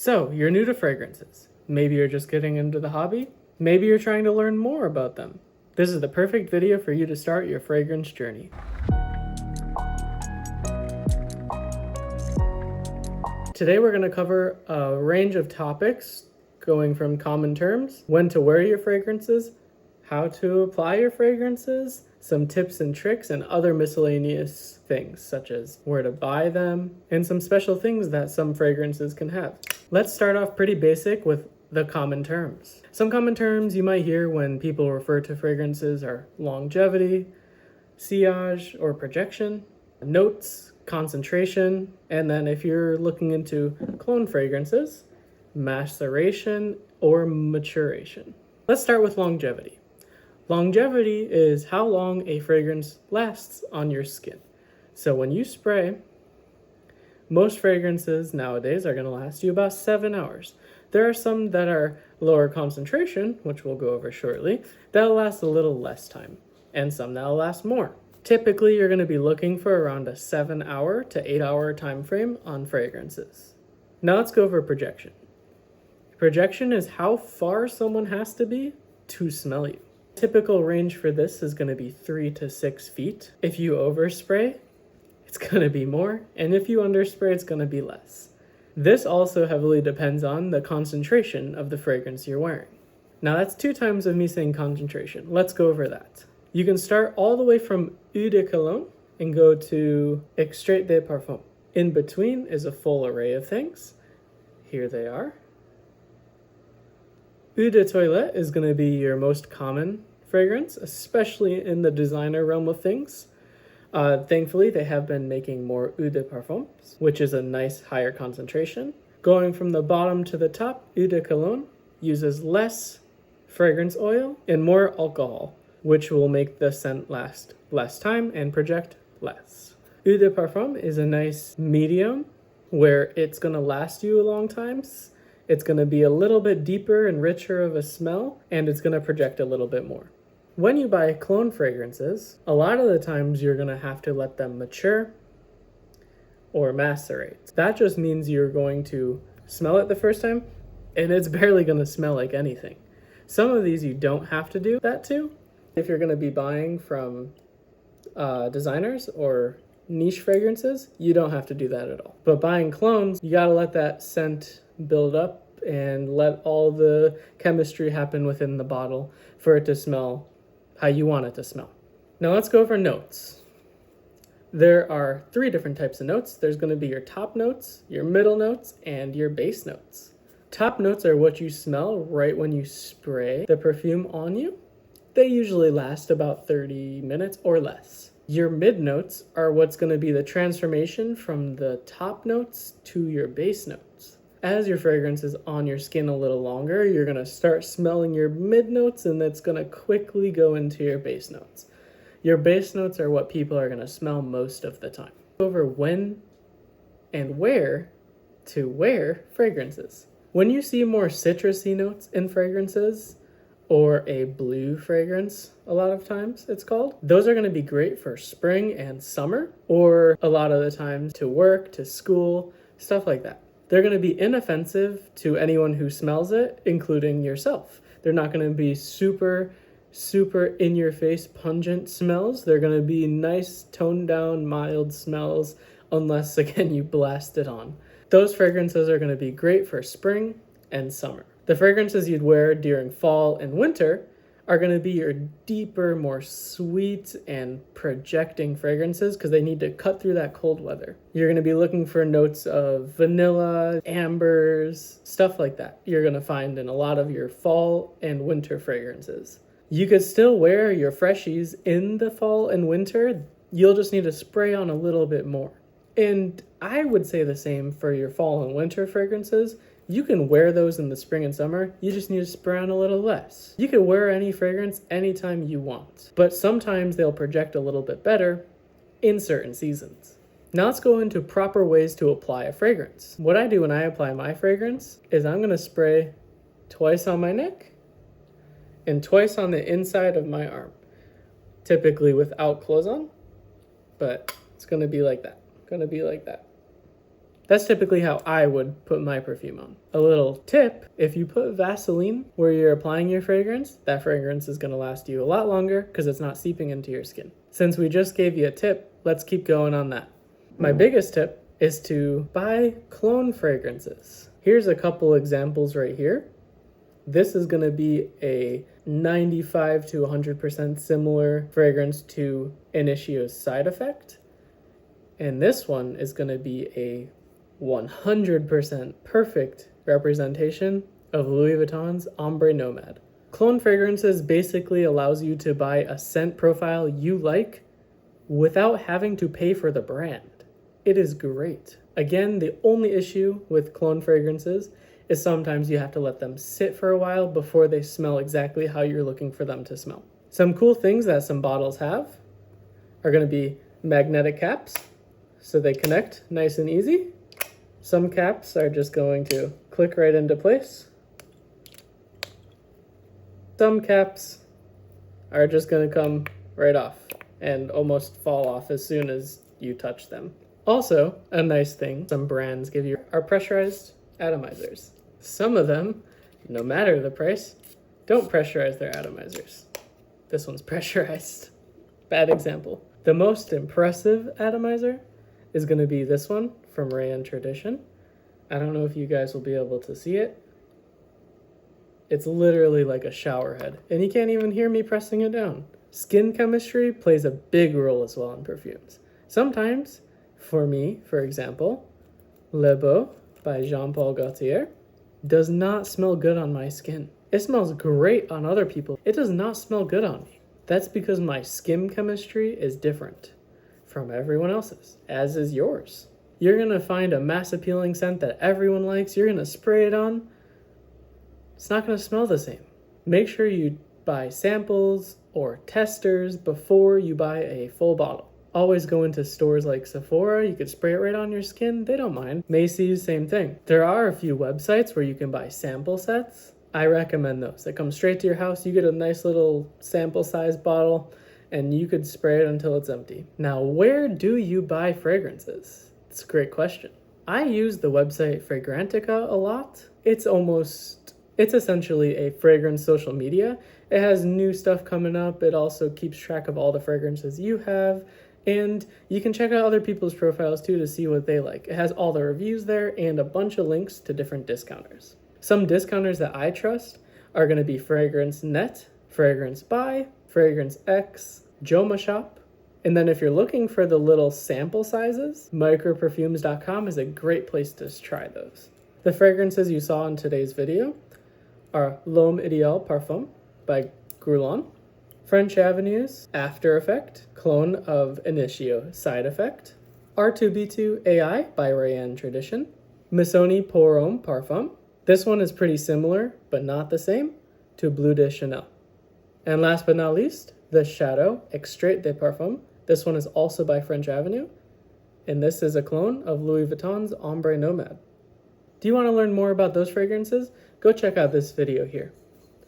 So, you're new to fragrances. Maybe you're just getting into the hobby. Maybe you're trying to learn more about them. This is the perfect video for you to start your fragrance journey. Today we're going to cover a range of topics going from common terms, when to wear your fragrances, how to apply your fragrances, some tips and tricks, and other miscellaneous things such as where to buy them, and some special things that some fragrances can have. Let's start off pretty basic with the common terms. Some common terms you might hear when people refer to fragrances are longevity, sillage or projection, notes, concentration, and then if you're looking into cologne fragrances, maceration or maturation. Let's start with longevity. Longevity is how long a fragrance lasts on your skin. So when you spray, most fragrances nowadays are going to last you about 7 hours. There are some that are lower concentration, which we'll go over shortly, that'll last a little less time, and some that'll last more. Typically, you're going to be looking for around a 7-hour to 8-hour time frame on fragrances. Now let's go over projection. Projection is how far someone has to be to smell you. Typical range for this is going to be 3 to 6 feet. If you overspray, it's going to be more, and if you underspray, it's going to be less. This also heavily depends on the concentration of the fragrance you're wearing. Now that's 2 times of me saying concentration. Let's go over that. You can start all the way from Eau de Cologne and go to Extrait de Parfum. In between is a full array of things. Here they are. Eau de Toilette is going to be your most common fragrance, especially in the designer realm of things. Thankfully, they have been making more Eau de Parfums, which is a nice higher concentration. Going from the bottom to the top, Eau de Cologne uses less fragrance oil and more alcohol, which will make the scent last less time and project less. Eau de Parfum is a nice medium where it's going to last you a long time. It's going to be a little bit deeper and richer of a smell, and it's going to project a little bit more. When you buy cologne fragrances, a lot of the times you're going to have to let them mature or macerate. That just means you're going to smell it the first time, and it's barely going to smell like anything. Some of these you don't have to do that to. If you're going to be buying from designers or niche fragrances, you don't have to do that at all. But buying clones, you got to let that scent build up and let all the chemistry happen within the bottle for it to smell how you want it to smell. Now let's go over notes. There are 3 different types of notes. There's going to be your top notes, your middle notes, and your base notes. Top notes are what you smell right when you spray the perfume on you. They usually last about 30 minutes or less. Your mid notes are what's going to be the transformation from the top notes to your base notes. As your fragrance is on your skin a little longer, you're going to start smelling your mid notes, and that's going to quickly go into your base notes. Your base notes are what people are going to smell most of the time. Over when and where to wear fragrances. When you see more citrusy notes in fragrances, or a blue fragrance, a lot of times it's called, those are going to be great for spring and summer, or a lot of the times to work, to school, stuff like that. They're going to be inoffensive to anyone who smells it, including yourself. They're not going to be super in-your-face pungent smells. They're going to be nice, toned-down, mild smells, unless, again, you blast it on. Those fragrances are going to be great for spring and summer. The fragrances you'd wear during fall and winter are going to be your deeper, more sweet and projecting fragrances because they need to cut through that cold weather. You're going to be looking for notes of vanilla, ambers, stuff like that. You're going to find in a lot of your fall and winter fragrances. You could still wear your freshies in the fall and winter. You'll just need to spray on a little bit more. And I would say the same for your fall and winter fragrances. You can wear those in the spring and summer, you just need to spray on a little less. You can wear any fragrance anytime you want, but sometimes they'll project a little bit better in certain seasons. Now let's go into proper ways to apply a fragrance. What I do when I apply my fragrance is I'm gonna spray twice on my neck and twice on the inside of my arm, typically without clothes on, but it's gonna be like that, That's typically how I would put my perfume on. A little tip, if you put Vaseline where you're applying your fragrance, that fragrance is going to last you a lot longer because it's not seeping into your skin. Since we just gave you a tip, let's keep going on that. My biggest tip is to buy clone fragrances. Here's a couple examples right here. This is going to be a 95 to 100% similar fragrance to Initio's Side Effect. And this one is going to be a 100% perfect representation of Louis Vuitton's Ombre Nomade. Clone fragrances basically allows you to buy a scent profile you like without having to pay for the brand. It is great. Again, the only issue with clone fragrances is sometimes you have to let them sit for a while before they smell exactly how you're looking for them to smell. Some cool things that some bottles have are going to be magnetic caps, so they connect nice and easy. Some caps are just going to click right into place. Some caps are just going to come right off and almost fall off as soon as you touch them. Also, a nice thing some brands give you are pressurized atomizers. Some of them, no matter the price, don't pressurize their atomizers. This one's pressurized. Bad example. The most impressive atomizer is going to be this one from Reyane Tradition. I don't know if you guys will be able to see it. It's literally like a shower head, and you can't even hear me pressing it down. Skin chemistry plays a big role as well in perfumes. Sometimes, for me, for example, Le Beau by Jean-Paul Gaultier does not smell good on my skin. It smells great on other people. It does not smell good on me. That's because my skin chemistry is different from everyone else's, as is yours. You're gonna find a mass appealing scent that everyone likes, you're gonna spray it on, it's not gonna smell the same. Make sure you buy samples or testers before you buy a full bottle. Always go into stores like Sephora, you could spray it right on your skin, they don't mind. Macy's, same thing. There are a few websites where you can buy sample sets. I recommend those. They come straight to your house, you get a nice little sample size bottle, and you could spray it until it's empty. Now, where do you buy fragrances? It's a great question. I use the website Fragrantica a lot. It's essentially a fragrance social media. It has new stuff coming up. It also keeps track of all the fragrances you have. And you can check out other people's profiles too to see what they like. It has all the reviews there and a bunch of links to different discounters. Some discounters that I trust are going to be Fragrance Net, Fragrance Buy, Fragrance X, Joma Shop. And then if you're looking for the little sample sizes, microperfumes.com is a great place to try those. The fragrances you saw in today's video are L'Homme Idéal Parfum by Guerlain, French Avenue's After Effect, clone of Initio Side Effect, R2B2 AI by Reyane Tradition, Missoni Pour Homme Parfum. This one is pretty similar, but not the same, to Bleu de Chanel. And last but not least, the Shadow Extrait de Parfum. This one is also by French Avenue, and this is a clone of Louis Vuitton's Ombre Nomade. Do you want to learn more about those fragrances? Go check out this video here.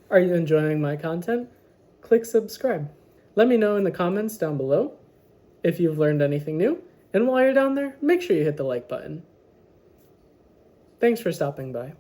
Are you enjoying my content? Click subscribe. Let me know in the comments down below if you've learned anything new, and while you're down there, make sure you hit the like button. Thanks for stopping by.